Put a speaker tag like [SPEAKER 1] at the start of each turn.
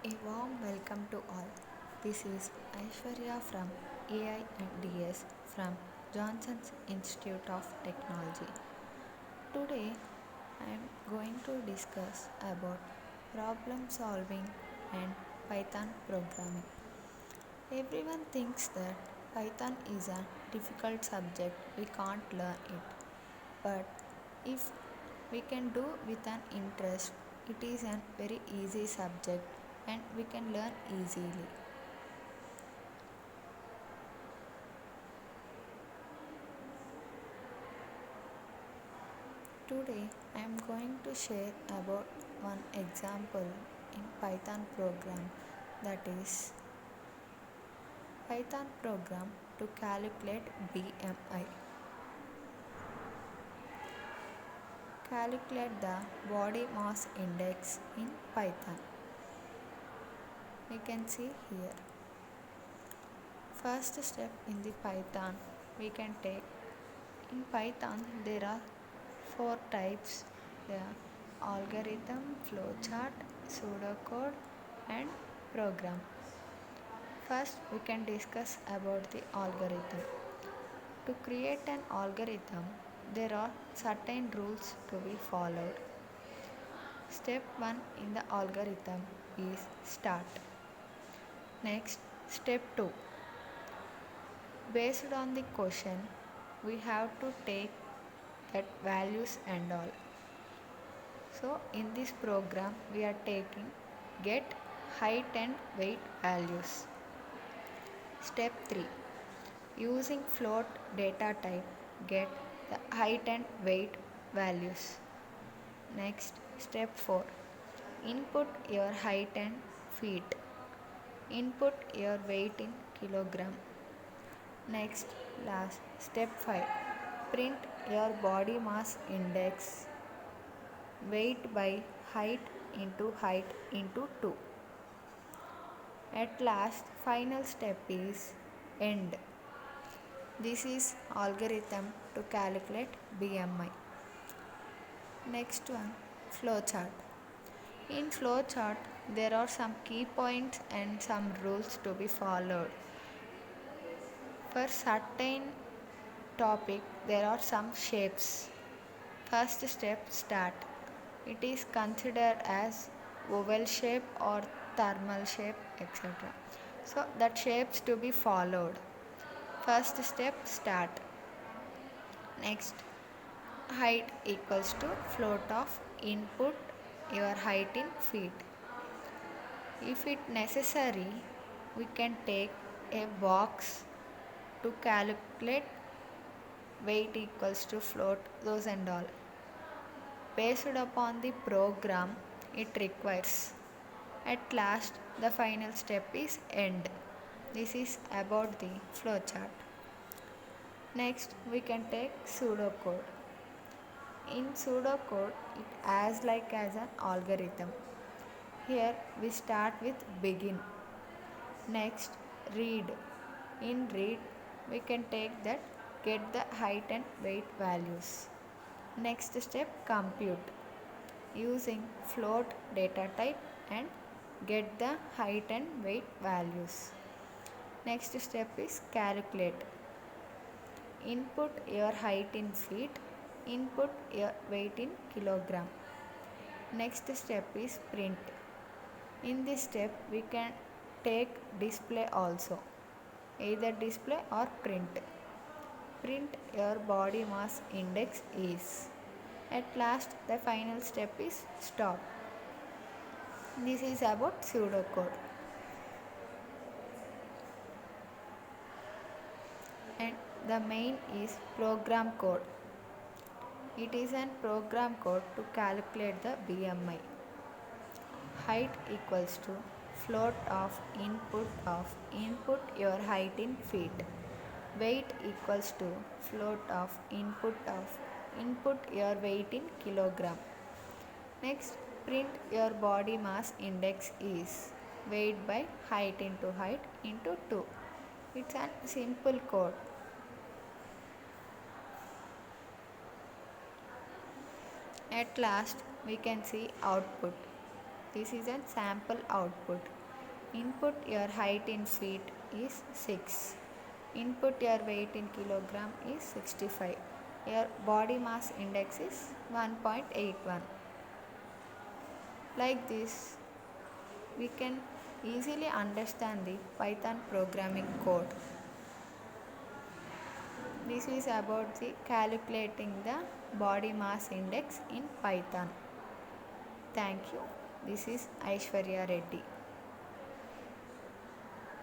[SPEAKER 1] A warm welcome to all. This is Aishwarya from AI and DS from Johnson's Institute of Technology. Today I am going to discuss about problem solving and Python programming. Everyone thinks that Python is a difficult subject, we can't learn it. But if we can do with an interest, it is a very easy subject and we can learn easily. Today I am going to share about one example in Python program, that is Python program to calculate BMI. Calculate the body mass index in Python. We can see here. First step in the Python we can take. In Python there are four types: the algorithm, flowchart, pseudocode and program. First we can discuss about the algorithm. To create an algorithm there are certain rules to be followed. Step 1 in the algorithm is start. Next, step 2. Based on the question, we have to take that values and all. So, in this program, we are taking get height and weight values. Step 3. Using float data type, get the height and weight values. Next, step 4. Input your height and feet. Input your weight in kilogram. Next, last, step 5. Print your body mass index, weight by height into 2. At last, final step is end. This is algorithm to calculate BMI. Next one, flowchart. In flowchart, there are some key points and some rules to be followed. For certain topic, there are some shapes. First step, start. It is considered as oval shape or thermal shape, etc. So that shapes to be followed. First step, start. Next, height equals to float of input your height in feet. If it necessary, we can take a box to calculate weight equals to float, those and all. Based upon the program it requires. At last, the final step is end. This is about the flowchart. Next, we can take pseudocode. In pseudocode, it acts like as an algorithm. Here we start with begin. Next, read. In read, we can take that get the height and weight values. Next step, compute. Using float data type and get the height and weight values. Next step is calculate. Input your height in feet, input your weight in kilogram. Next step is print. In this step we can take display also, either display or print. Print your body mass index is. At last, the final step is stop. This is about pseudocode. And the main is program code. It is an program code to calculate the BMI. Height equals to float of input your height in feet. Weight equals to float of input your weight in kilogram. Next, print your body mass index is weight by height into 2. It's a simple code. At last, we can see output. This is a sample output. Input your height in feet is 6. Input your weight in kilogram is 65. Your body mass index is 1.81. Like this, we can easily understand the Python programming code. This is about the calculating the body mass index in Python. Thank you. This is Aishwarya Reddy.